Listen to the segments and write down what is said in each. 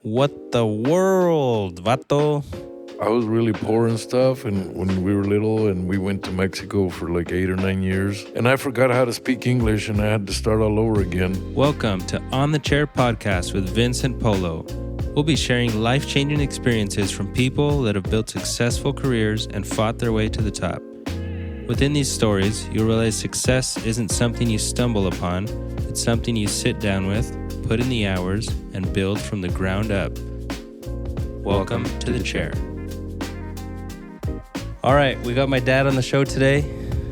What the world, vato? I was really poor and stuff, and when we were little, and we went to Mexico for like 8 or 9 years, and I forgot how to speak English, and I had to start all over again. Welcome to On the Chair Podcast with Vince and Polo. We'll be sharing life-changing experiences from people that have built successful careers and fought their way to the top. Within these stories, you'll realize success isn't something you stumble upon, it's something you sit down with, put in the hours, and build from the ground up. Welcome to the chair. All right, we got my dad on the show today.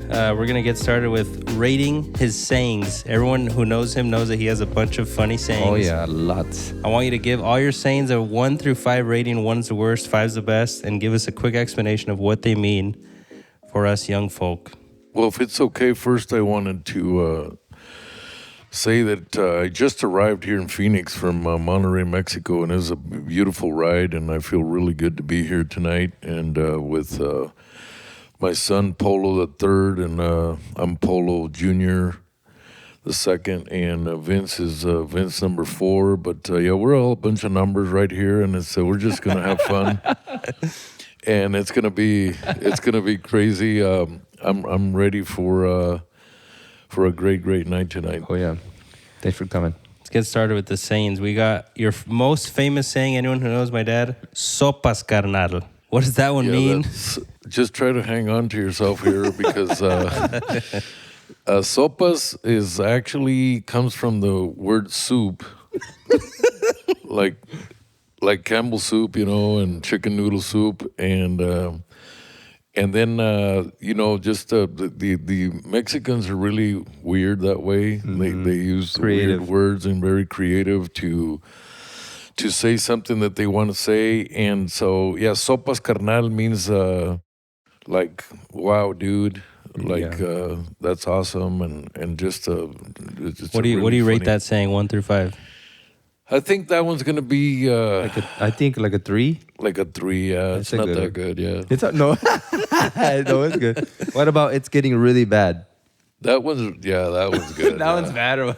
We're going to get started with rating his sayings. Everyone who knows him knows that he has a bunch of funny sayings. Oh, yeah, lots. I want you to give all your sayings a 1 through 5 rating. 1's the worst, 5's the best, and give us a quick explanation of what they mean for us young folk. Well, if it's okay, first I wanted to say that I just arrived here in Phoenix from Monterrey, Mexico, and it was a beautiful ride, and I feel really good to be here tonight, and with my son Polo the third, and I'm Polo Jr. the second, and Vince is Vince number 4. But yeah, we're all a bunch of numbers right here, and we're just gonna have fun, and it's gonna be crazy. I'm ready for a great night tonight. Oh, yeah. Thanks for coming. Let's get started with the sayings. We got your most famous saying, anyone who knows my dad, sopas carnal. What does that one mean? Just try to hang on to yourself here because sopas is actually comes from the word soup, like Campbell soup, and chicken noodle soup, and then just the Mexicans are really weird that way. Mm-hmm. They use creative weird words and very creative to say something that they want to say. And so, yeah, sopas carnal means like, wow, dude, like that's awesome, and just what do you rate that saying 1 through 5? I think that one's gonna be I think like a 3. Like a 3, yeah. It's not that good, yeah. No, no, it's good. What about it's getting really bad? That one's good. That one's bad.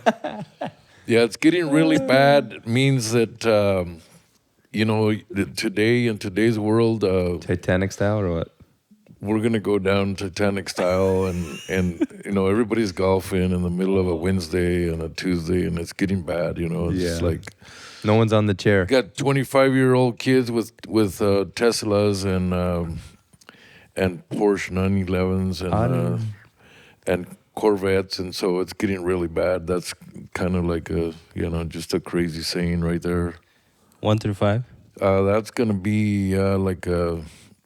Yeah, it's getting really bad means that today in today's world, Titanic style or what? We're gonna go down Titanic style, and everybody's golfing in the middle of a Wednesday and a Tuesday, and it's getting bad. It's like no one's on the chair. Got 25-year-old kids with Teslas and Porsche 911s and Corvettes, and so it's getting really bad. That's kind of like just a crazy saying right there. 1 through 5. That's gonna be like a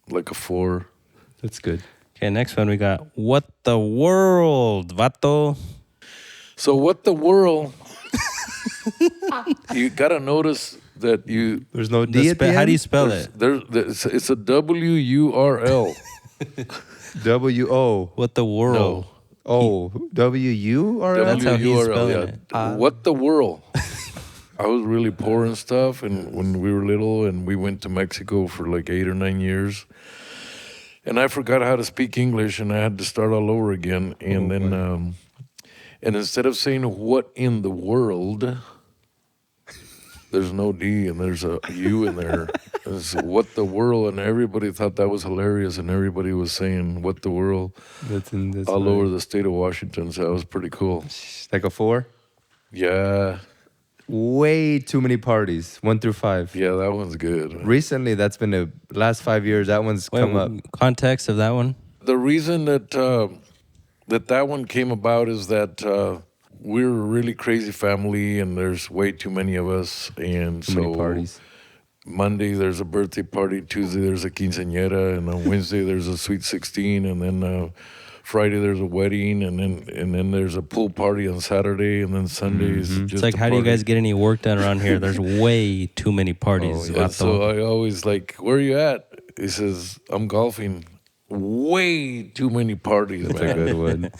4. That's good. Okay, next one we got what the world, vato. So what the world? You gotta notice that there's no D at the end? How do you spell it? It's a WURL. WO. What the world? No. WURL. That's how he's spelling it. What the world? I was really poor and stuff, and when we were little, and we went to Mexico for like 8 or 9 years, and I forgot how to speak English, and I had to start all over again. And and instead of saying "what in the world," there's no D and there's a U in there. It's "what the world," and everybody thought that was hilarious, and everybody was saying "what the world" that's all over the state of Washington. So that was pretty cool. Like a 4? Yeah. Way too many parties. 1 through 5. Yeah, that one's good. Recently, that's been the last 5 years. That one's come up. Context of that one? The reason that that one came about is that we're a really crazy family, and there's way too many of us, and too many parties. Monday there's a birthday party, Tuesday there's a quinceañera, and on Wednesday there's a sweet 16, and then Friday there's a wedding, and then there's a pool party on Saturday, and then Sundays. Mm-hmm. It's like, how do you guys get any work done around here? There's way too many parties. Oh, yeah. So I always like, where are you at? He says, I'm golfing. Way too many parties. That's a good one.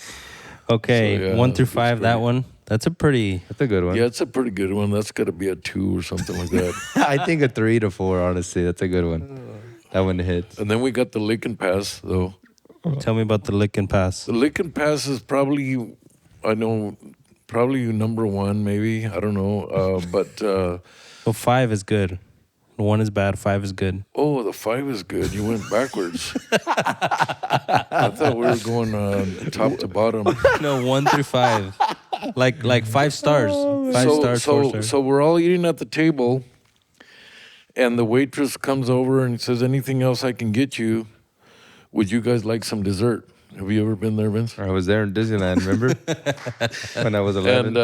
Okay, so, 1 through 5, that one. That's a good one. Yeah, it's a pretty good one. That's got to be a 2 or something like that. I think a 3 to 4, honestly. That's a good one. That one hits. And then we got the Lickin pass, though. Tell me about the Lickin pass. The Lickin pass is probably number 1, maybe. I don't know. But So 5 is good. 1 is bad, 5 is good. Oh, the 5 is good. You went backwards. I thought we were going top to bottom. No, 1 through 5. Like 5 stars. 5 stars, 4 stars. So we're all eating at the table, and the waitress comes over and says, "Anything else I can get you? Would you guys like some dessert?" Have you ever been there, Vince? I was there in Disneyland, remember? When I was 11.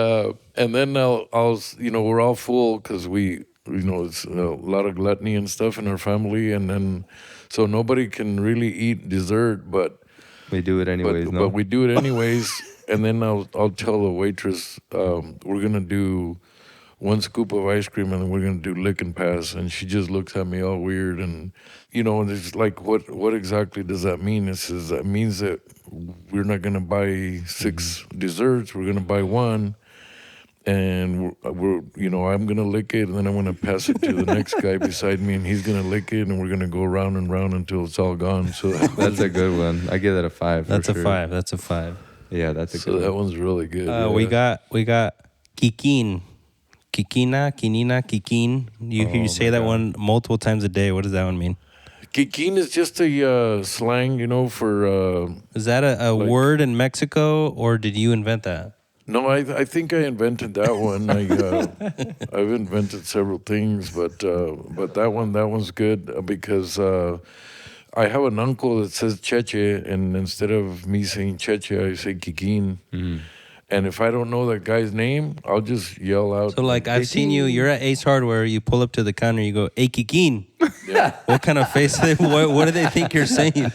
And then we're all full because it's a lot of gluttony and stuff in our family, and then so nobody can really eat dessert, but we do it anyways, but we do it anyways. And then I'll tell the waitress we're gonna do 1 scoop of ice cream, and then we're gonna do Lickin pass, and she just looks at me all weird, and and it's like, what exactly does that mean? It says that means that we're not gonna buy 6 desserts, we're gonna buy 1. And we're I'm gonna lick it, and then I'm gonna pass it to the next guy beside me, and he's gonna lick it, and we're gonna go round and round until it's all gone. So that's a good one. I give that a 5. That's a 5. That's a 5. Yeah, that's a good one. So that one. one's really good. We got Kikin. Kikin. You say that one multiple times a day. What does that one mean? Kikin is just a slang, for... is that a word in Mexico, or did you invent that? No, I think I invented that one. I've invented several things, but that one's good because I have an uncle that says Cheche, and instead of me saying Cheche, I say Kikin. Mm-hmm. And if I don't know that guy's name, I'll just yell out. So, like, I've seen you're at Ace Hardware, you pull up to the counter, you go, "Hey, Kikin." Yeah. What kind of face? What do they think you're saying?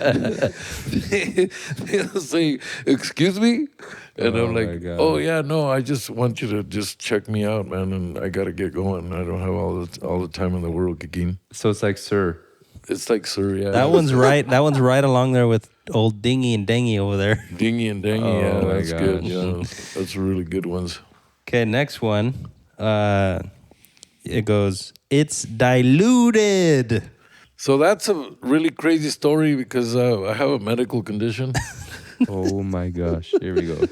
They'll say, "Excuse me?" And I'm like, "Oh, yeah, no, I just want you to just check me out, man, and I got to get going. I don't have all the time in the world, Kikin." So it's like, sir. It's like, sir, yeah. That one's right. That one's right along there with old Dingy and Dangy over there. Dingy and Dangy, yeah, that's good. Yeah, that's really good ones. Okay, next one. It goes, "It's diluted." So that's a really crazy story because I have a medical condition. Oh my gosh! Here we go.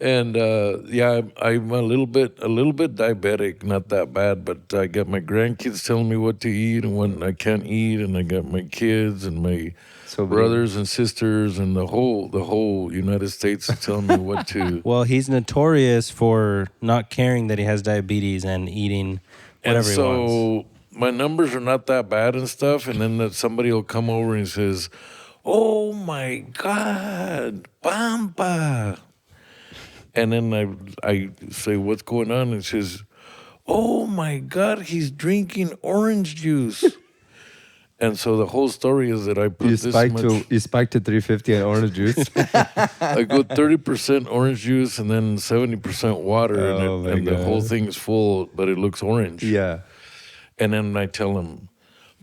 And I'm a little bit diabetic, not that bad, but I got my grandkids telling me what to eat and what I can't eat, and I got my kids and my brothers and sisters and the whole United States is telling me what to. Well, he's notorious for not caring that he has diabetes and eating whatever he wants. So my numbers are not that bad and stuff, and then somebody will come over and says, "Oh my God, Pampa." And then I say, "What's going on?" And it says, "Oh my God, he's drinking orange juice." And so the whole story is that I put you spiked to 350 on orange juice. I go 30% orange juice and then 70% water, and the whole thing's full, but it looks orange. Yeah. And then I tell him,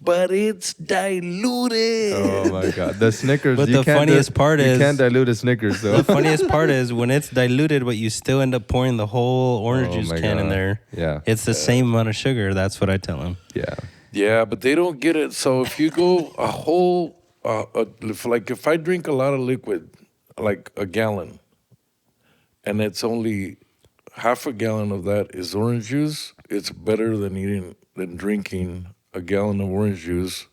"But it's diluted." Oh my God. The Snickers. But the funniest part is, you can't dilute a Snickers though. The funniest part is when it's diluted, but you still end up pouring the whole orange juice can in there. Yeah. It's the same amount of sugar. That's what I tell him. Yeah. Yeah, but they don't get it. So if you go a whole, if I drink a lot of liquid, like a gallon, and it's only half a gallon of that is orange juice, it's better than drinking a gallon of orange juice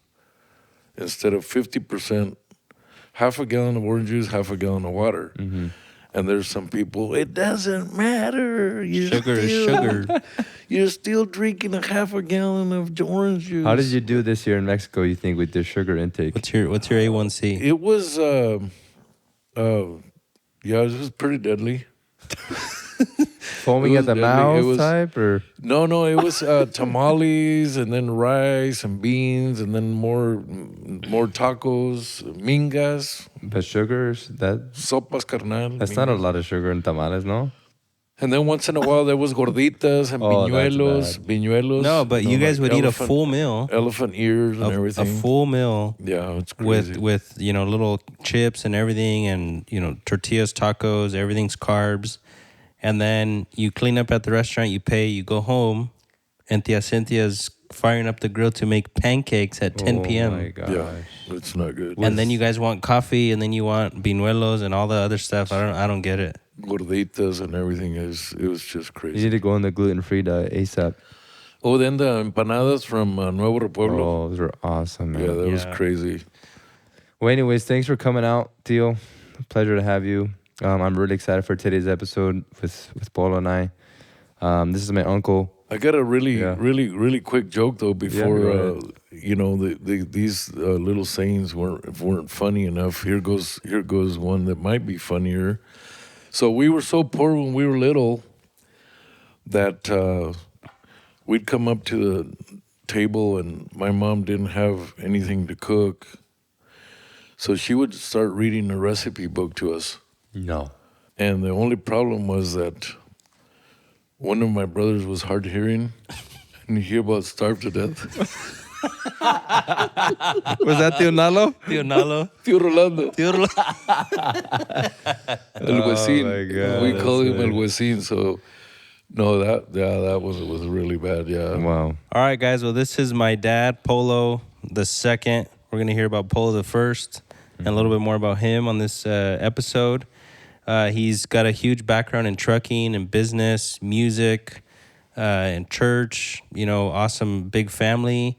instead of 50%, half a gallon of orange juice, half a gallon of water. Mm-hmm. And there's some people, it doesn't matter. Sugar is sugar. You're still drinking a half a gallon of orange juice. How did you do this year in Mexico, you think, with your sugar intake? What's your A1C? It was, it was pretty deadly. Foaming at the mouth type, or no, it was tamales and then rice and beans and then more tacos, mingas. But sugars, sopas carnal. That's not a lot of sugar in tamales, no? And then once in a while there was gorditas and piñuelos. No, but you guys would eat a full meal, elephant ears and everything. A full meal. Yeah, it's crazy. With little chips and everything, and tortillas, tacos, everything's carbs. And then you clean up at the restaurant, you pay, you go home, and Tia Cynthia's firing up the grill to make pancakes at 10 p.m. Oh my gosh. Yeah, it's not good. And then you guys want coffee, and then you want piñuelos and all the other stuff. I don't get it. Gorditas and everything it was just crazy. You need to go on the gluten-free diet ASAP. Oh, then the empanadas from Nuevo Pueblo. Oh, those are awesome, man. Yeah, that was Yeah. crazy. Well, anyways, thanks for coming out, Theo. Pleasure to have you. I'm really excited for today's episode with Polo and I. This is my uncle. I got a really, Yeah. really quick joke though. Before go these little sayings weren't funny enough. Here goes one that might be funnier. So we were so poor when we were little that we'd come up to the table and my mom didn't have anything to cook, so she would start reading a recipe book to us. No. And the only problem was that one of my brothers was hard hearing, and he about starved to death. Was that Theo Nalo? Tío Nalo. Tío Rolando. El Huesín. my God, We that's call him it. El Huesín. So, no, that was really bad. Yeah. Wow. All right, guys. Well, this is my dad, Polo the second. We're going to hear about Polo the first and a little bit more about him on this episode. He's got a huge background in trucking and business, music, and church, awesome big family.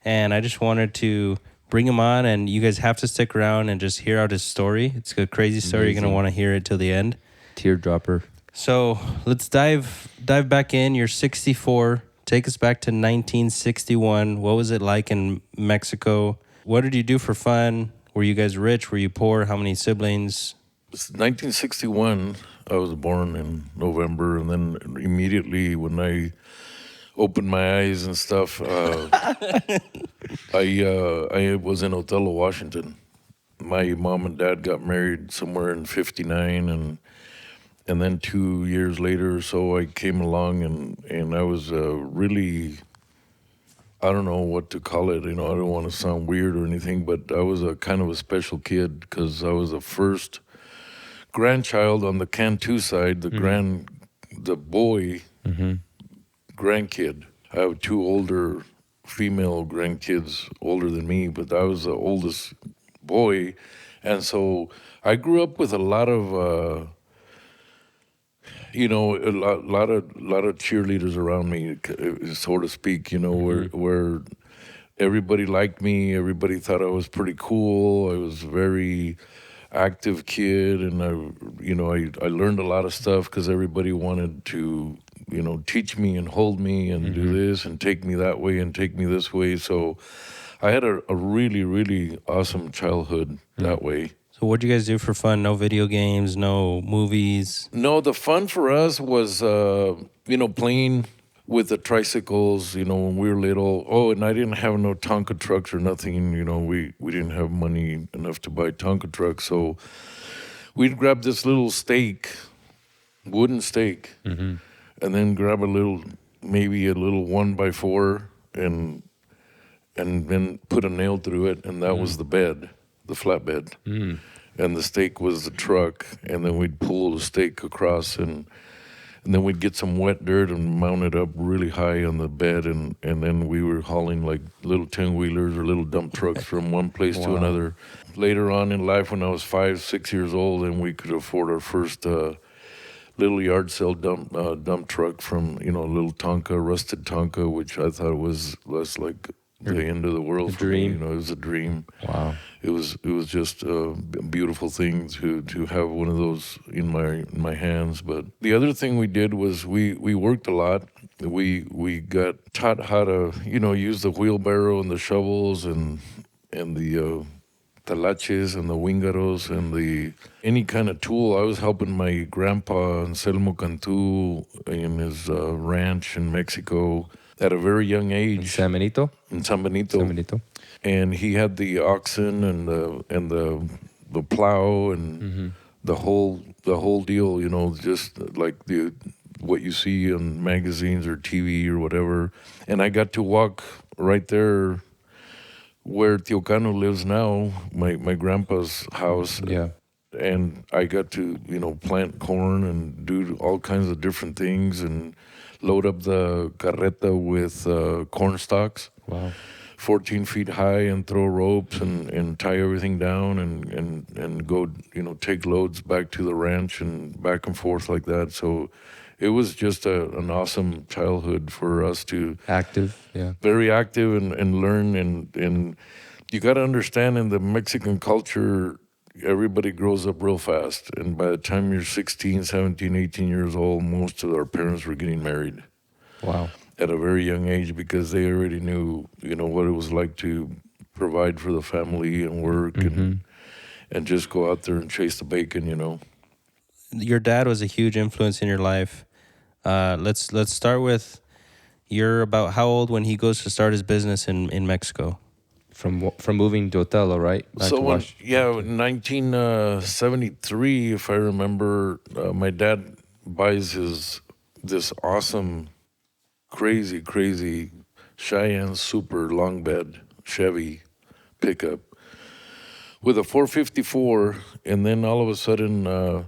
And I just wanted to bring him on, and you guys have to stick around and just hear out his story. It's a crazy story. You're going to want to hear it till the end. Teardropper. So let's dive back in. You're 64. Take us back to 1961. What was it like in Mexico? What did you do for fun? Were you guys rich? Were you poor? How many siblings? It's 1961. I was born in November, and then immediately when I opened my eyes and stuff, I was in Othello, Washington. My mom and dad got married somewhere in '59, and then 2 years later or so, I came along, and I was really, I don't know what to call it. I don't want to sound weird or anything, but I was a kind of a special kid because I was the first grandchild on the Cantu side, the boy grandkid. I have two older female grandkids older than me, but I was the oldest boy, and so I grew up with a lot of a lot of cheerleaders around me, so to speak. Where everybody liked me, everybody thought I was pretty cool. I was very active kid, and I learned a lot of stuff because everybody wanted to teach me and hold me and do this and take me that way and take me this way. So I had a really, really awesome childhood that way. So what'd you guys do for fun? No video games, no movies? No, the fun for us was playing with the tricycles, when we were little. Oh, and I didn't have no Tonka trucks or nothing. We didn't have money enough to buy Tonka trucks. So we'd grab this little stake, wooden stake, and then grab maybe a little 1x4 and then put a nail through it. And that was the bed, the flatbed. And the stake was the truck. And then we'd pull the stake across and then we'd get some wet dirt and mount it up really high on the bed, and then we were hauling like little 10-wheelers or little dump trucks from one place to another. Later on in life, when I was 5, 6 years old, and we could afford our first little yard sale dump truck from a little Tonka, rusted Tonka, which I thought was like the end of the world for me. It was a dream. Wow. It was just a beautiful thing to have one of those in my hands. But the other thing we did was we worked a lot. We got taught how to use the wheelbarrow and the shovels and the talaches and the wingaros and any kind of tool. I was helping my grandpa Anselmo Cantu in his ranch in Mexico at a very young age. San Benito? In San Benito. San Benito. And he had the oxen and the plow and the whole deal, just like what you see in magazines or TV or whatever. And I got to walk right there where Teocano lives now, my grandpa's house. Yeah. And I got to, plant corn and do all kinds of different things and load up the carreta with corn stalks. Wow. 14 feet high, and throw ropes and tie everything down and go, take loads back to the ranch and back and forth like that. So it was just an awesome childhood for us to Active, yeah. very active and learn and you got to understand in the Mexican culture everybody grows up real fast, and by the time you're 16, 17, 18 years old, most of our parents were getting married Wow. at a very young age because they already knew, what it was like to provide for the family and work and just go out there and chase the bacon. Your dad was a huge influence in your life. Let's start with, you're about how old when he goes to start his business in Mexico? From moving to Othello, right? Back to In Washington. 1973, if I remember, my dad buys this awesome, crazy Cheyenne Super long bed Chevy pickup with a 454, and then all of a sudden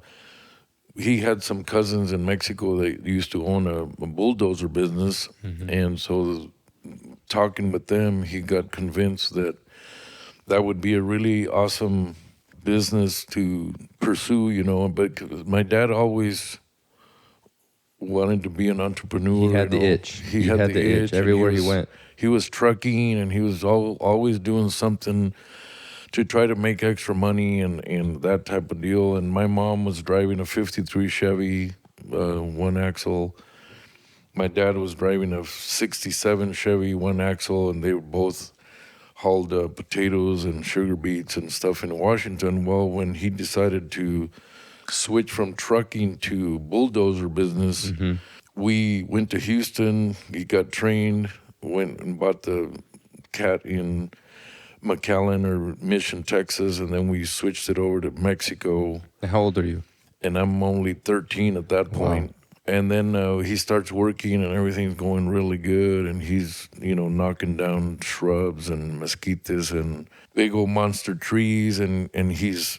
he had some cousins in Mexico that used to own a bulldozer business, and so talking with them, he got convinced that would be a really awesome business to pursue, but my dad always wanted to be an entrepreneur. He had the itch. He had the itch everywhere he went. He was trucking, and he was always doing something to try to make extra money and that type of deal. And my mom was driving a 53 Chevy, one axle. My dad was driving a 67 Chevy, one axle, and they were both hauled potatoes and sugar beets and stuff in Washington. Well, when he decided to switch from trucking to bulldozer business, we went to Houston. He got trained, went and bought the cat in McAllen or Mission, Texas, and then we switched it over to Mexico. How old are you? And I'm only 13 at that point. Wow. And then he starts working and everything's going really good, and he's, knocking down shrubs and mesquites and big old monster trees, and he's,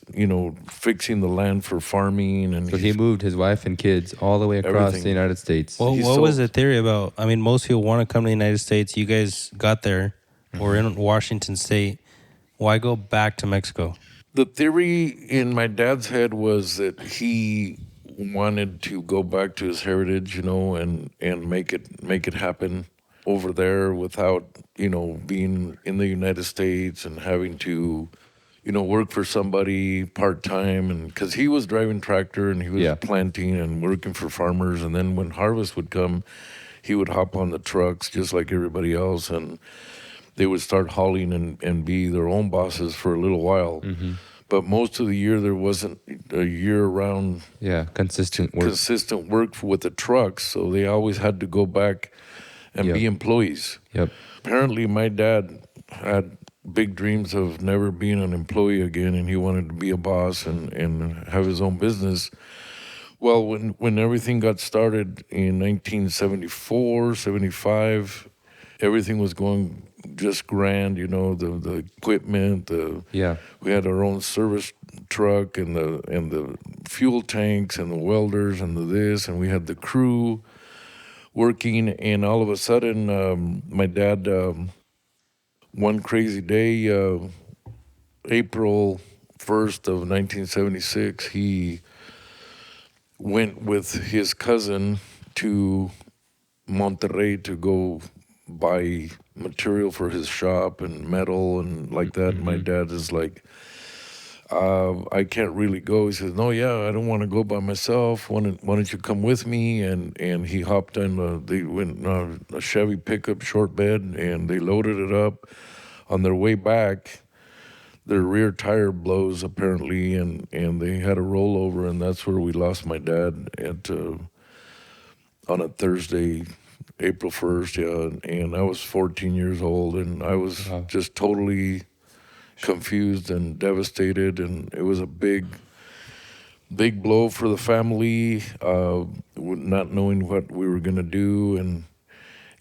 fixing the land for farming. And so he moved his wife and kids all the way across the United States. Well, what was the theory about? I mean, most people want to come to the United States. You guys got there. We're in Washington State. Why go back to Mexico? The theory in my dad's head was that he wanted to go back to his heritage, and make it happen over there without, being in the United States and having to, work for somebody part-time. And because he was driving tractor and he was planting and working for farmers, and then when harvest would come, he would hop on the trucks just like everybody else, and they would start hauling and be their own bosses for a little while. But most of the year there wasn't a year-round consistent work with the trucks, so they always had to go back and be employees. Apparently my dad had big dreams of never being an employee again, and he wanted to be a boss and have his own business. Well, when everything got started in 1974, 75, everything was going just grand, the equipment, we had our own service truck and the fuel tanks and the welders and this, and we had the crew working. And all of a sudden, my dad, one crazy day, April 1st of 1976, he went with his cousin to Monterrey to go buy material for his shop and metal and like that. My dad is like, I can't really go. He says, no, I don't want to go by myself. Why don't you come with me? And he hopped in, they went a Chevy pickup short bed, and they loaded it up. On their way back, their rear tire blows apparently, and they had a rollover, and that's where we lost my dad on a Thursday, April 1st, and I was 14 years old, and I was just totally confused and devastated, and it was a big blow for the family, not knowing what we were going to do, and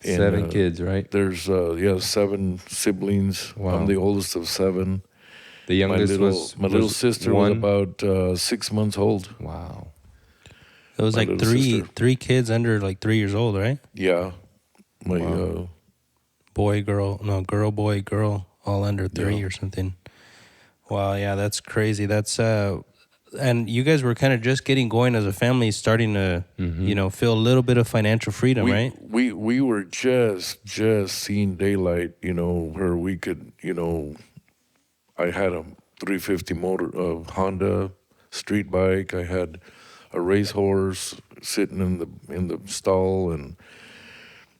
7 kids, right? There's 7 siblings. Wow. I'm the oldest of 7. The youngest my little sister was about 6 months old. Wow. It was like three kids under like 3 years old, right? Yeah. Girl, boy, girl, all under 3 or something. Wow, yeah, that's crazy. That's and you guys were kind of just getting going as a family, starting to, feel a little bit of financial freedom, right? We were just seeing daylight, where we could, I had a 350 motor Honda street bike. I had a racehorse sitting in the stall, and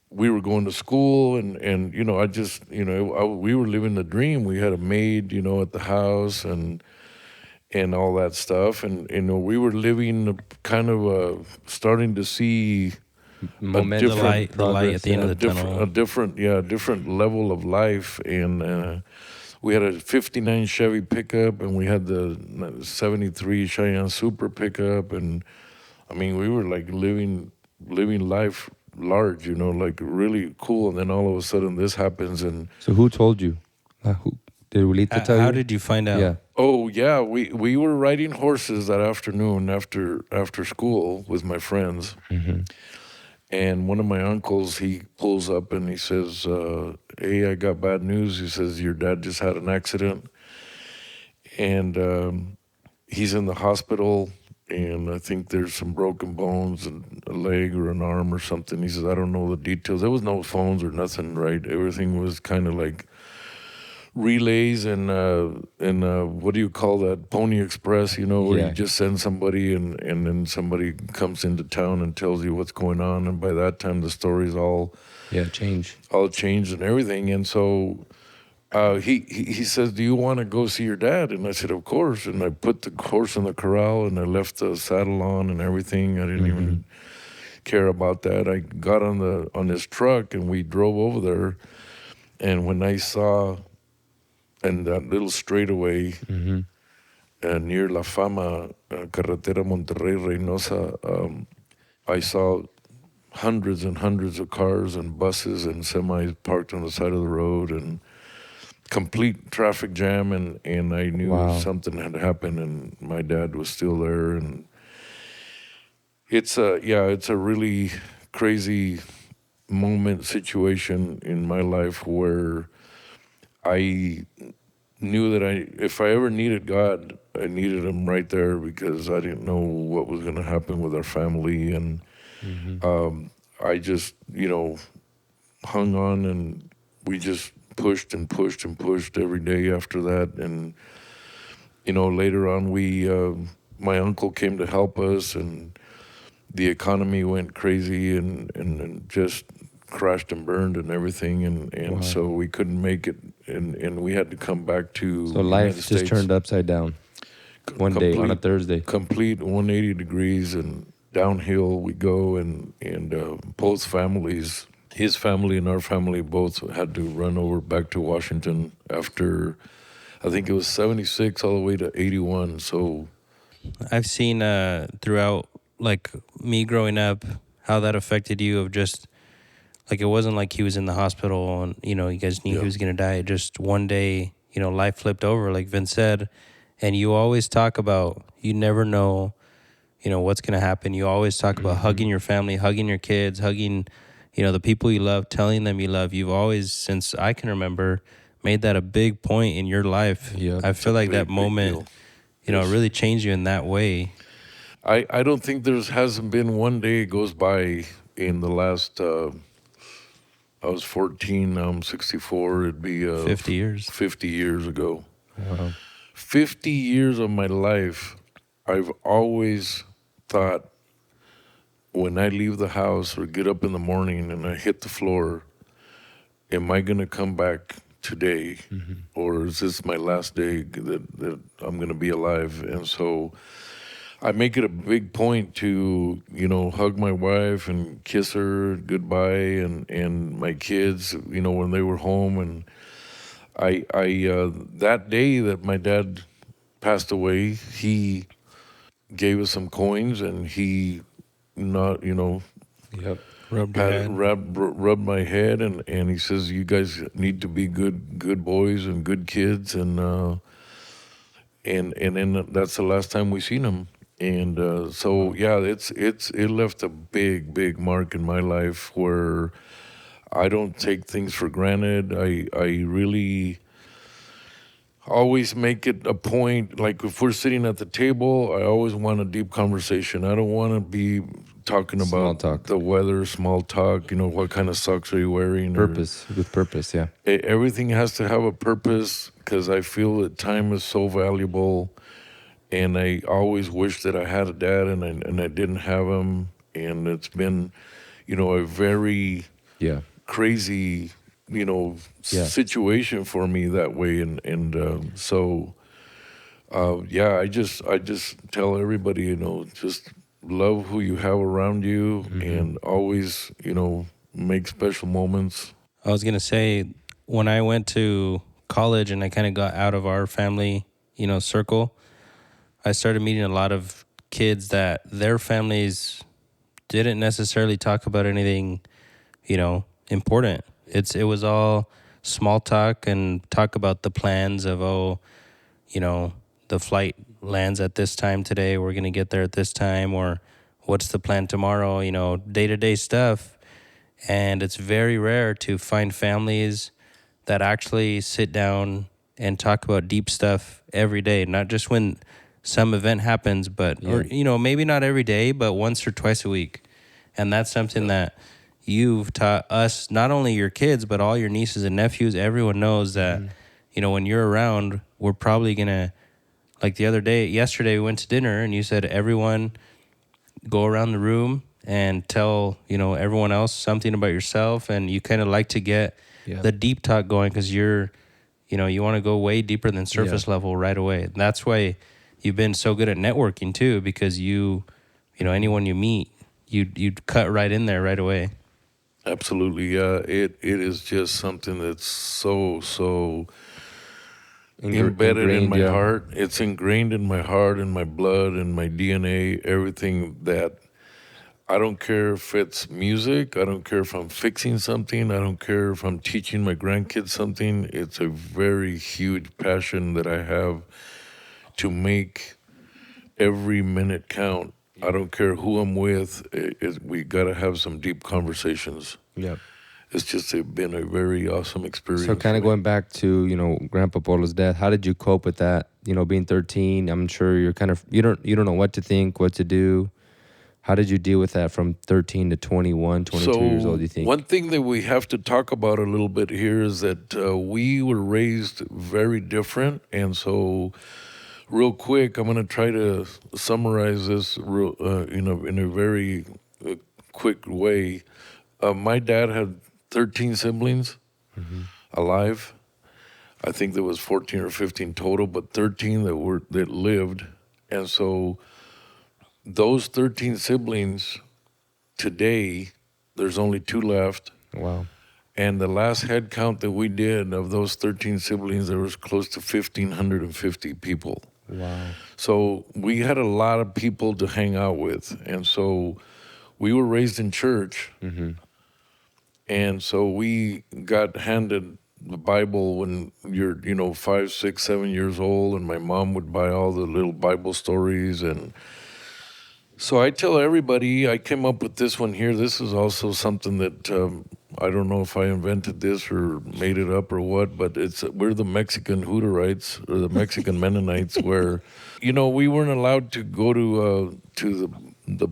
we were going to school, and I just, we were living the dream. We had a maid, at the house, and all that stuff, and we were living kind of starting to see Momentum, the light at the end of the tunnel. a different level of life. And we had a 59 Chevy pickup, and we had the 73 Cheyenne Super pickup, and I mean, we were like living life large, like really cool. And then all of a sudden this happens. And So who told you? Who did Ulita tell you? How did you find out? Yeah. oh yeah, we were riding horses that afternoon after school with my friends. And one of my uncles, he pulls up and he says, hey, I got bad news. He says, your dad just had an accident, and he's in the hospital, and I think there's some broken bones and a leg or an arm or something. He says, I don't know the details. There was no phones or nothing, right? Everything was kind of like relays and what do you call that, Pony Express, where Yeah. you just send somebody, and then somebody comes into town and tells you what's going on, and by that time the story's all changed and everything. And so he says, do you want to go see your dad? And I said, of course. And I put the horse in the corral, and I left the saddle on and everything. I didn't even care about that. I got on his truck, and we drove over there. And when I saw, and that little straightaway near La Fama, Carretera Monterrey Reynosa, I saw hundreds and hundreds of cars and buses and semis parked on the side of the road, and complete traffic jam, and I knew something had happened, and my dad was still there. And it's a really crazy situation in my life where I knew that if I ever needed God, I needed him right there, because I didn't know what was going to happen with our family. And I just, hung on, and we just pushed and pushed and pushed every day after that. And, later on, my uncle came to help us, and the economy went crazy and just crashed and burned and everything. And so we couldn't make it. And we had to come back to So life just turned upside down one day on a Thursday. Complete 180 degrees, and downhill we go. And both families, his family and our family, both had to run over back to Washington after, I think it was 76 all the way to 81. So I've seen throughout, like, me growing up, how that affected you, of just, like, it wasn't like he was in the hospital and, you guys knew he was going to die. Just one day, life flipped over, like Vince said. And you always talk about, you never know, what's going to happen. You always talk about hugging your family, hugging your kids, hugging, the people you love, telling them you love. You've always, since I can remember, made that a big point in your life. Yep. I feel like that moment, really changed you in that way. I don't think hasn't been one day goes by in the last, I was 14, now I'm 64. It'd be 50 years. 50 years ago. Wow. 50 years of my life, I've always thought, when I leave the house or get up in the morning and I hit the floor, am I going to come back today? Or is this my last day that I'm going to be alive? And so I make it a big point to, hug my wife and kiss her goodbye, and my kids, when they were home. And I that day that my dad passed away, he gave us some coins, and he Yep. Rubbed your head. rubbed my head, and he says, you guys need to be good boys and good kids. And then that's the last time we seen him. And so it left a big mark in my life, where I don't take things for granted. I really, always make it a point. Like if we're sitting at the table, I always want a deep conversation. I don't want to be talking Small about talk. the weather, small talk. What kind of socks are you wearing? Purpose, with purpose, yeah. Everything has to have a purpose because I feel that time is so valuable, and I always wish that I had a dad, and I didn't have him, and it's been, a very Yeah. crazy, Yeah. situation for me that way, and so yeah, I just tell everybody, just love who you have around you, and always, make special moments. I was gonna say, when I went to college and I kind of got out of our family, circle, I started meeting a lot of kids that their families didn't necessarily talk about anything, important. It was all small talk and talk about the plans of, the flight lands at this time today, we're gonna get there at this time, or what's the plan tomorrow, day-to-day stuff. And it's very rare to find families that actually sit down and talk about deep stuff every day, not just when some event happens, but or maybe not every day, but once or twice a week. And that's something that you've taught us, not only your kids, but all your nieces and nephews. Everyone knows that, when you're around, we're probably gonna, like yesterday we went to dinner and you said everyone go around the room and tell, everyone else something about yourself. And you kind of like to get the deep talk going because you want to go way deeper than surface level right away. And that's why you've been so good at networking too, because anyone you meet, you cut right in there right away. Absolutely, yeah. It is just something that's so embedded in my heart. It's ingrained in my heart, in my blood, in my DNA, everything that I don't care if it's music, I don't care if I'm fixing something, I don't care if I'm teaching my grandkids something. It's a very huge passion that I have to make every minute count. I don't care who I'm with. We got to have some deep conversations. Yeah. It's just been a very awesome experience. So kind of going back to, Grandpa Polo's death, how did you cope with that? Being 13, I'm sure you're kind of, you don't know what to think, what to do. How did you deal with that from 13 to 21, 22 years old, do you think? One thing that we have to talk about a little bit here is that we were raised very different. And so real quick, I'm going to try to summarize this in a very quick way. My dad had 13 siblings alive. I think there was 14 or 15 total, but 13 that lived. And so those 13 siblings today, there's only 2 left. Wow. And the last head count that we did of those 13 siblings, there was close to 1,550 people. Wow. So we had a lot of people to hang out with. And so we were raised in church. And so we got handed the Bible when you're, 5, 6, 7 years old. And my mom would buy all the little Bible stories. And so I tell everybody, I came up with this one here. This is also something that I don't know if I invented this or made it up or what, but we're the Mexican Hutterites or the Mexican Mennonites, where, we weren't allowed to go to the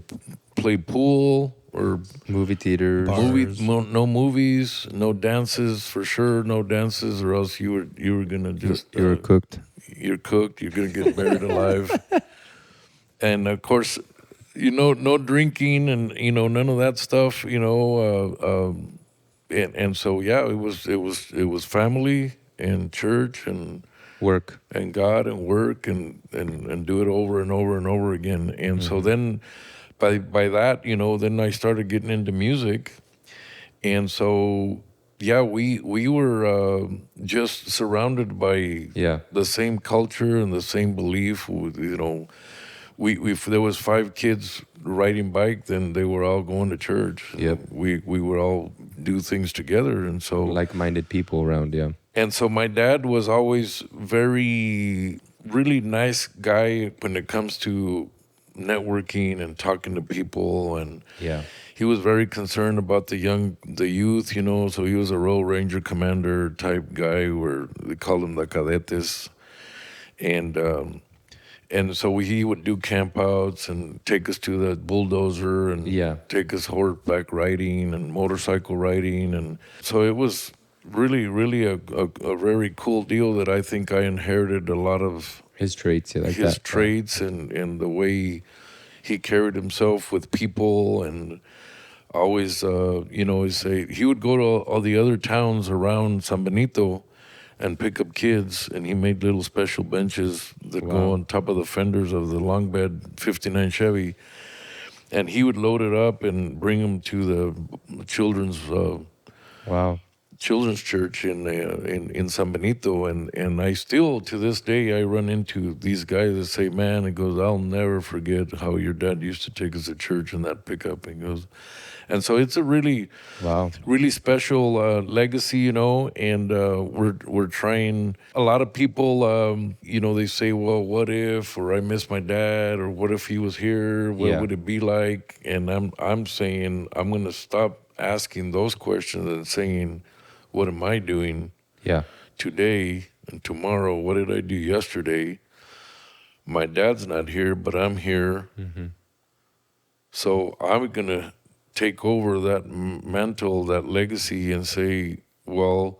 play pool or movie theaters, no movies, no dances, for sure, no dances, or else you were gonna just you were cooked. You're cooked. You're gonna get buried alive. And of course, no drinking and none of that stuff. And so yeah, it was family and church and work and God and work and do it over and over and over again. And so then by that, then I started getting into music. And so yeah, we were just surrounded by the same culture and the same belief. We if there was 5 kids riding bike, then they were all going to church. Yep. We would all do things together, and so like-minded people around. Yeah. And so my dad was always really nice guy when it comes to networking and talking to people, and he was very concerned about the youth. So he was a Royal Ranger commander type guy, where they called him the cadetes. and so he would do campouts and take us to the Bulldozer and Yeah. take us horseback riding and motorcycle riding. And so it was really a very cool deal that I think I inherited a lot of His traits, yeah, like his that. traits and the way he carried himself with people. And always, he would go to all the other towns around San Benito and pick up kids, and he made little special benches that go Wow. on top of the fenders of the long bed 59 Chevy, and he would load it up and bring them to the Wow. children's church in San Benito. And I still, to this day, I run into these guys that say, man, he goes, I'll never forget how your dad used to take us to church in that pickup. He goes, and so it's a really Wow. really special legacy, and we're trying. A lot of people, they say, well, what if, or I miss my dad, or what if he was here, what Yeah. would it be like? And I'm saying I'm going to stop asking those questions and saying, what am I doing Yeah. today and tomorrow? What did I do yesterday? My dad's not here, but I'm here. So I'm going to take over that mantle, that legacy, and say, well,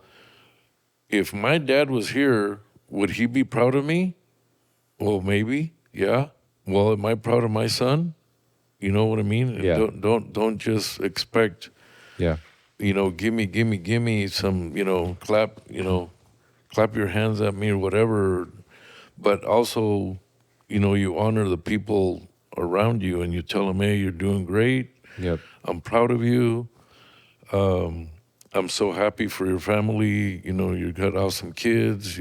if my dad was here, would he be proud of me? Well, maybe, yeah. Well, am I proud of my son? You know what I mean? And Yeah. don't just expect, Yeah. give me some, clap your hands at me or whatever. But also, you honor the people around you and you tell them, hey, you're doing great. Yep. I'm proud of you. I'm so happy for your family. You got awesome kids.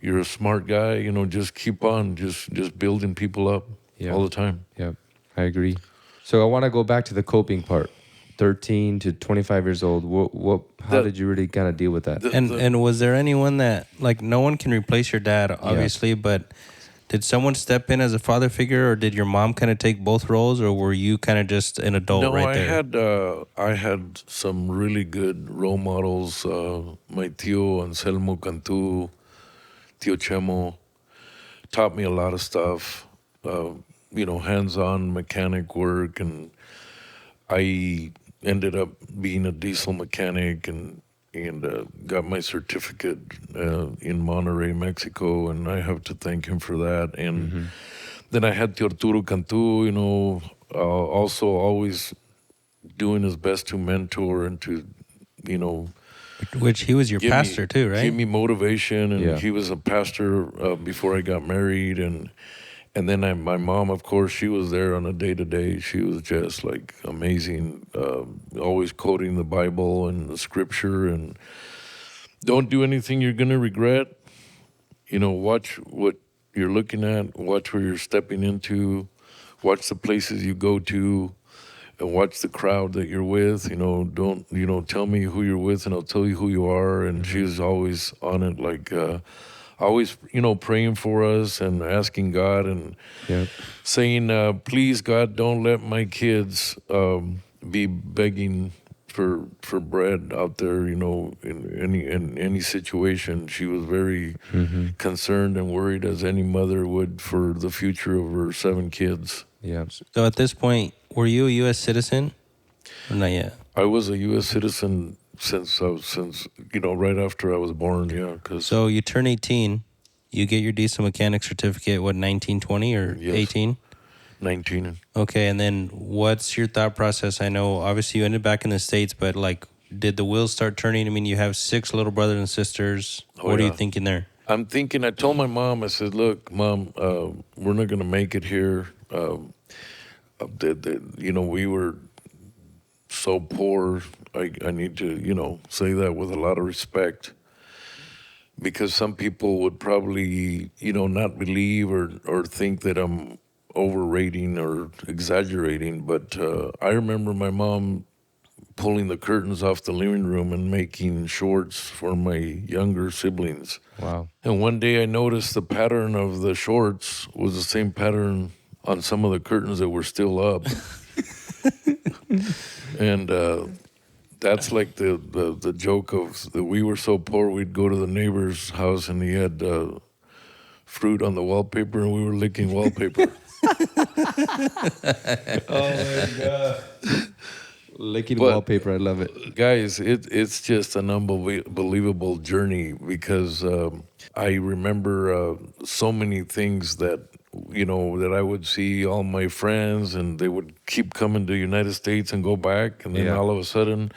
You're a smart guy. Just keep on, just building people up Yeah. all the time. Yep. I agree. So I want to go back to the coping part. 13 to 25 years old. How did you really kind of deal with that? And was there anyone that, like, no one can replace your dad, obviously, but did someone step in as a father figure, or did your mom kind of take both roles, or were you kind of just an adult No, right there? I had some really good role models. My tío Anselmo Cantú, Tío Chemo, taught me a lot of stuff. Hands-on mechanic work, and I ended up being a diesel mechanic and got my certificate in Monterrey, Mexico, and I have to thank him for that. And then I had Tío Arturo Cantú, also always doing his best to mentor and to, Which he was your pastor too, right? give me motivation. And Yeah. he was a pastor before I got married. And then my mom, of course, she was there on a day-to-day. She was just like amazing, always quoting the Bible and the scripture. And don't do anything you're going to regret. Watch what you're looking at, watch where you're stepping into, watch the places you go to, and watch the crowd that you're with. Don't, tell me who you're with and I'll tell you who you are. And she was always on it, like, always, praying for us and asking God and Yep. saying, please, God, don't let my kids be begging for bread out there, in any situation. She was very concerned and worried, as any mother would, for the future of her 7 kids. Yeah. So at this point, were you a U.S. citizen or not yet? I was a U.S. citizen since right after I was born. Yeah, because So you turn 18, you get your diesel mechanic certificate, what, 19, 20 or Yes. 18? 19. Okay, and then what's your thought process? I know obviously you ended back in the States, but like, did the wheels start turning? I mean, you have 6 little brothers and sisters. Oh, What are you yeah. thinking there? I'm thinking, I told my mom, I said, look, Mom, we're not going to make it here. We were so poor. I need to, say that with a lot of respect, because some people would probably, not believe or think that I'm overrating or exaggerating. But I remember my mom pulling the curtains off the living room and making shorts for my younger siblings. Wow. And one day I noticed the pattern of the shorts was the same pattern on some of the curtains that were still up. And that's like the joke of that we were so poor we'd go to the neighbor's house and he had fruit on the wallpaper, and we were licking wallpaper. Oh my god. Licking But- wallpaper, I love it. Guys, it's just an unbelievable journey because I remember so many things that that I would see all my friends, and they would keep coming to the United States and go back, and then Yeah. all of a sudden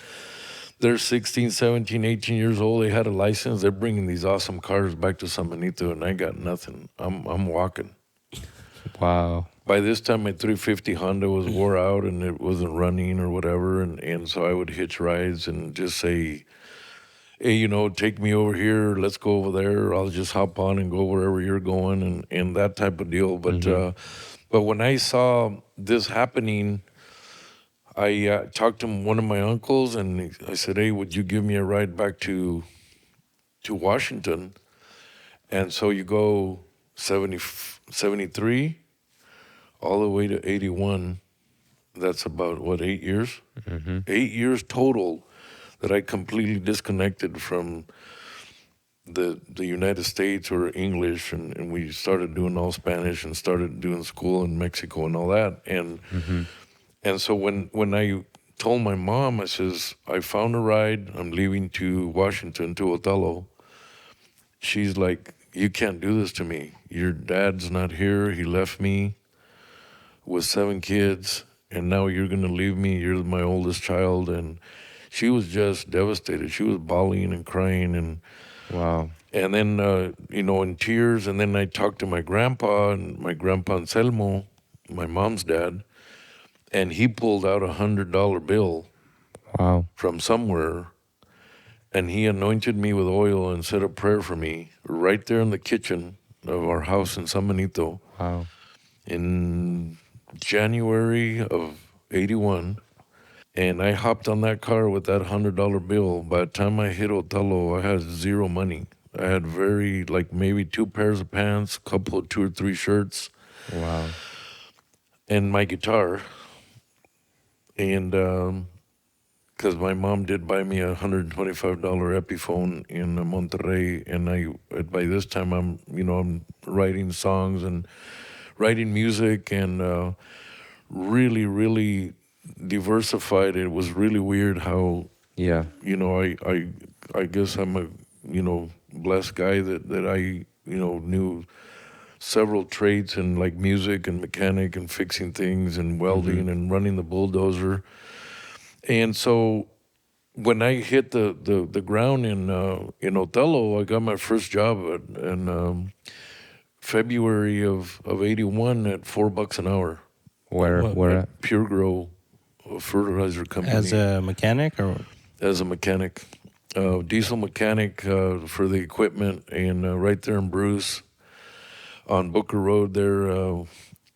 they're 16, 17, 18 years old. They had a license. They're bringing these awesome cars back to San Benito, and I got nothing. I'm walking. Wow. By this time, my 350 Honda was wore out and it wasn't running or whatever. And so I would hitch rides and just say, hey, take me over here. Let's go over there. I'll just hop on and go wherever you're going and that type of deal. But when I saw this happening, I talked to one of my uncles and I said, hey, would you give me a ride back to Washington? And so you go 73 all the way to 81. That's about, 8 years? 8 years total that I completely disconnected from the United States or English, and we started doing all Spanish and started doing school in Mexico and all that. And so when I told my mom, I says, I found a ride, I'm leaving to Washington, to Othello. She's like, you can't do this to me. Your dad's not here. He left me with 7 kids, and now you're going to leave me. You're my oldest child. And she was just devastated. She was bawling and crying. Wow. And then, in tears. And then I talked to my grandpa Anselmo, my mom's dad, and he pulled out $100 bill Wow. from somewhere, and he anointed me with oil and said a prayer for me right there in the kitchen of our house in San Benito Wow. in January of 81. And I hopped on that car with that $100 bill. By the time I hit Othello, I had zero money. I had maybe 2 pairs of pants, couple of 2 or 3 shirts, Wow. and my guitar. And because my mom did buy me a $125 Epiphone in Monterrey, and by this time I'm writing songs and writing music and really, really diversified. It was really weird how Yeah. I guess I'm a blessed guy that I knew several trades in like music and mechanic and fixing things and welding and running the Bulldozer. And so when I hit the ground in Othello, I got my first job in February of 81 at $4 an hour. Where at? Pure Grow fertilizer company. As a mechanic or? As a mechanic, diesel mechanic for the equipment, and right there in Bruce on Booker Road there,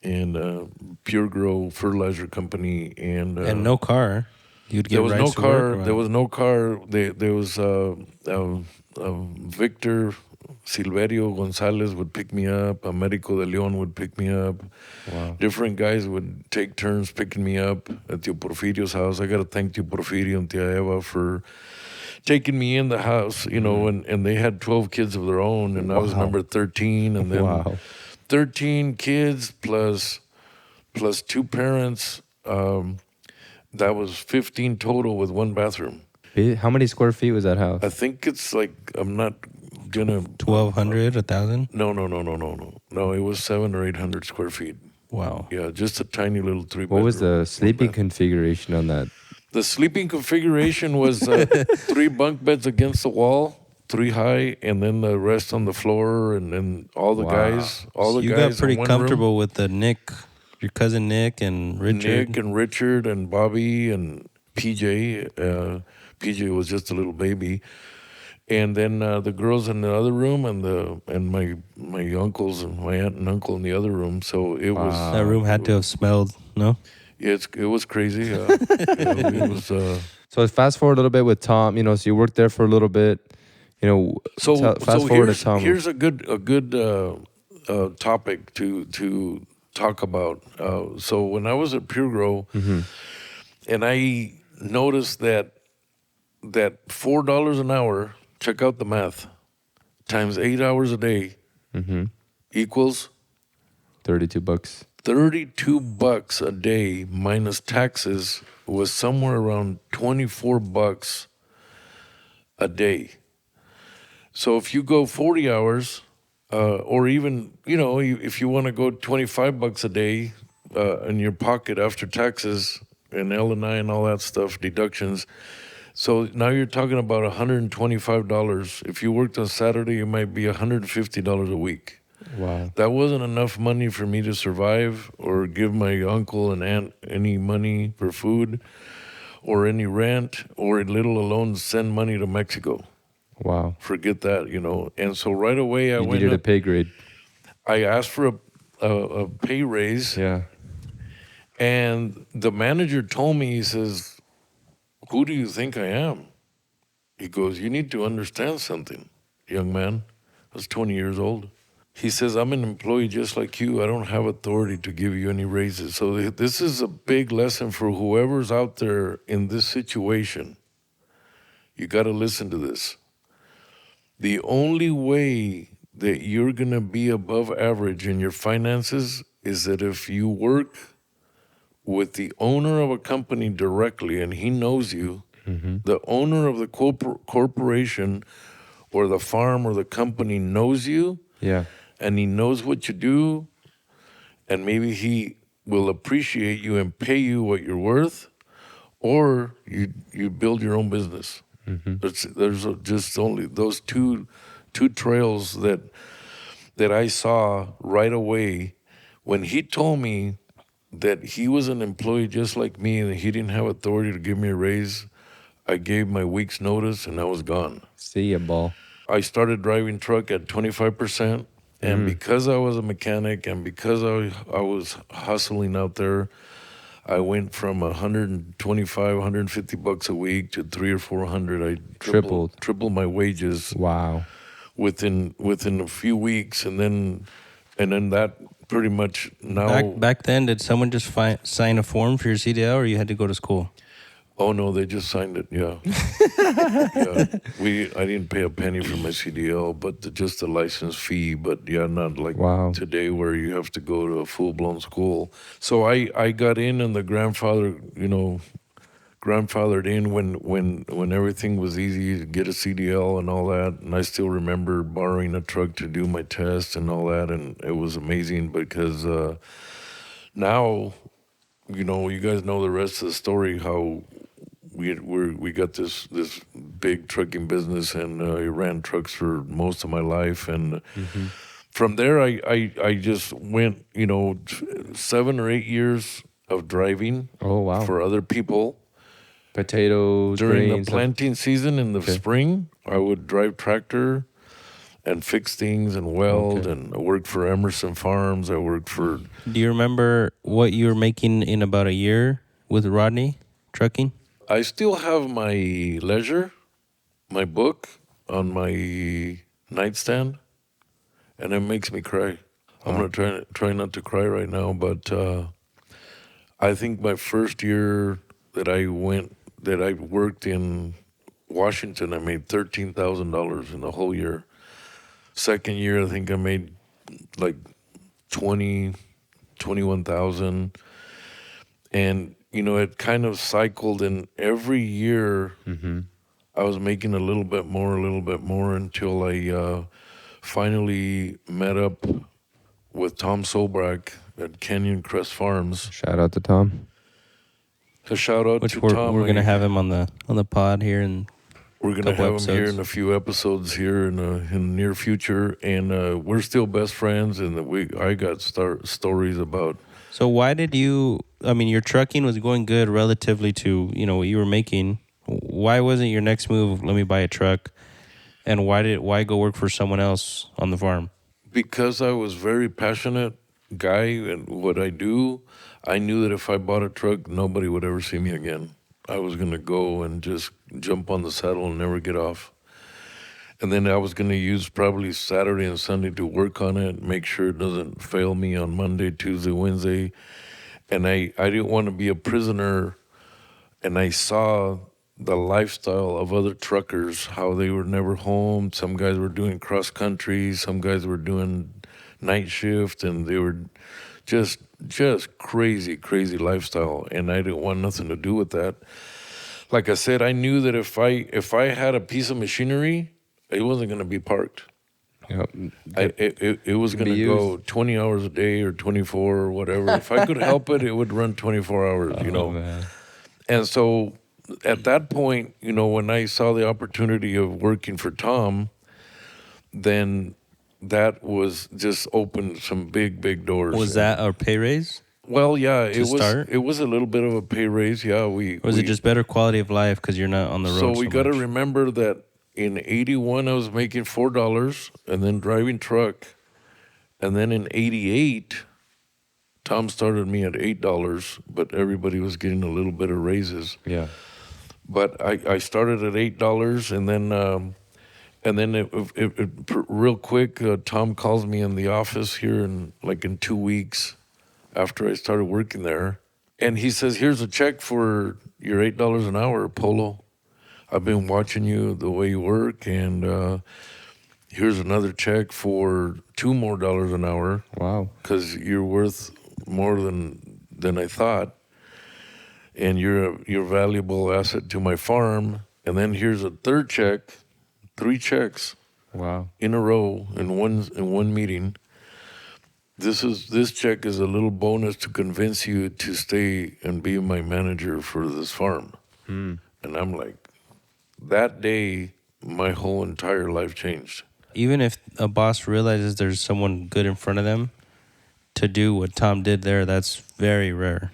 and Pure Grow fertilizer company, and no car. You'd get there was rides no to work, car. or There what? was no car. There was Victor Silverio Gonzalez would pick me up. Americo de Leon would pick me up. Wow. Different guys would take turns picking me up at Tio Porfirio's house. I got to thank Tio Porfirio and Tia Eva for taking me in the house, and they had 12 kids of their own, and I was Wow. number 13, and then Wow. 13 kids plus 2 parents. That was 15 total with 1 bathroom. How many square feet was that house? I think it's like, I'm not gonna 1,200, 1,000? No. It was 700 or 800 square feet. Wow. Yeah, just a tiny little 3 What was bedroom, the sleeping 1 bath. configuration on that? The sleeping configuration was 3 bunk beds against the wall, 3 high, and then the rest on the floor, and then all the Wow. guys, all So the you guys got pretty in one comfortable room. with your cousin Nick and Richard. Nick and Richard and Bobby and PJ. PJ was just a little baby, and then the girls in the other room, and my uncles and my aunt and uncle in the other room. So it was Wow. That room had to have smelled, no? it was crazy. It was. So fast forward a little bit with Tom. So you worked there for a little bit. So fast forward to Tom. here's a good topic to talk about. So when I was at Pure Grow, and I noticed that $4 an hour, check out the math, times 8 hours a day, equals $32. $32 a day minus taxes was somewhere around $24 a day. So if you go 40 hours, or even, if you want to go $25 a day in your pocket after taxes and L&I and all that stuff, deductions. So now you're talking about $125. If you worked on Saturday, it might be $150 a week. Wow. That wasn't enough money for me to survive or give my uncle and aunt any money for food or any rent or little alone send money to Mexico. Wow. Forget that, And so right away I You went needed a up, pay grade. I asked for a pay raise, Yeah. and the manager told me, he says, "Who do you think I am?" He goes, "You need to understand something, young man." I was 20 years old. He says, "I'm an employee just like you. I don't have authority to give you any raises." So this is a big lesson for whoever's out there in this situation. You got to listen to this. The only way that you're going to be above average in your finances is that if you work with the owner of a company directly and he knows you, the owner of the corporation or the farm or the company knows you, Yeah. and he knows what you do, and maybe he will appreciate you and pay you what you're worth, or you build your own business. There's just only those two trails that I saw right away. When he told me that he was an employee just like me and he didn't have authority to give me a raise, I gave my week's notice and I was gone. See ya, ball. I started driving truck at 25%, and because I was a mechanic and because I was hustling out there, I went from 125, 150 bucks a week to 300 or 400. I tripled my wages. Wow. Within a few weeks, and then that pretty much now. Back then, did someone just sign a form for your CDL, or you had to go to school? Oh no, they just signed it. Yeah, yeah. I didn't pay a penny for my CDL, but just the license fee. But yeah, not like today where you have to go to a full blown school. So I got in, and the grandfathered in when everything was easy to get a CDL and all that. And I still remember borrowing a truck to do my test and all that, and it was amazing because now, you guys know the rest of the story, how we got this big trucking business, and I ran trucks for most of my life, and from there I just went 7 or 8 years of driving for other people. Potatoes, during grains, the planting season in the spring, I would drive tractor and fix things and weld, and I worked for Emerson Farms. I worked for... Do you remember what you were making in about a year with Rodney trucking? I still have my ledger, my book on my nightstand, and it makes me cry. I'm going to try not to cry right now, but I think my first year that I worked in Washington, I made $13,000 in the whole year. Second year, I think I made like 21,000. And, it kind of cycled, and every year I was making a little bit more until I finally met up with Tom Sobrack at Canyon Crest Farms. Shout out to Tom. A shout out to Tom. We're gonna have him on the pod here, and we're gonna have him here in a few episodes here in the near future, and we're still best friends. And I got stories about. So why did you? I mean, your trucking was going good relatively to what you were making. Why wasn't your next move, let me buy a truck? And why go work for someone else on the farm? Because I was very passionate guy and what I do. I knew that if I bought a truck, nobody would ever see me again. I was going to go and just jump on the saddle and never get off. And then I was going to use probably Saturday and Sunday to work on it, make sure it doesn't fail me on Monday, Tuesday, Wednesday. And I didn't want to be a prisoner. And I saw the lifestyle of other truckers, how they were never home. Some guys were doing cross country. Some guys were doing night shift, and they were just crazy lifestyle, and I didn't want nothing to do with that. Like I said, I knew that if I had a piece of machinery, it wasn't going to be parked. Yep. It was going to go 20 hours a day or 24 or whatever. If I could help it, it would run 24 hours, you know. Man. And so at that point, you know, when I saw the opportunity of working for Tom, then that was just opened some big doors. Was that our pay raise? Well, yeah, it was. Start? It was a little bit of a pay raise. Yeah, Or was it just better quality of life because you're not on the road? So we got to much? remember that in '81 I was making $4, and then driving truck, and then in '88, Tom started me at $8, but everybody was getting a little bit of raises. Yeah. But I started at $8, and then real quick, Tom calls me in the office here in 2 weeks after I started working there. And he says, here's a check for your $8 an hour, Polo. I've been watching you, the way you work, and here's another check for $2 more an hour. Wow. Because you're worth more than I thought. And you're a valuable asset to my farm. And then here's a third check, 3 checks. Wow. In a row in one meeting. This check is a little bonus to convince you to stay and be my manager for this farm. And I'm like, that day, my whole entire life changed. Even if a boss realizes there's someone good in front of them, to do what Tom did there, that's very rare.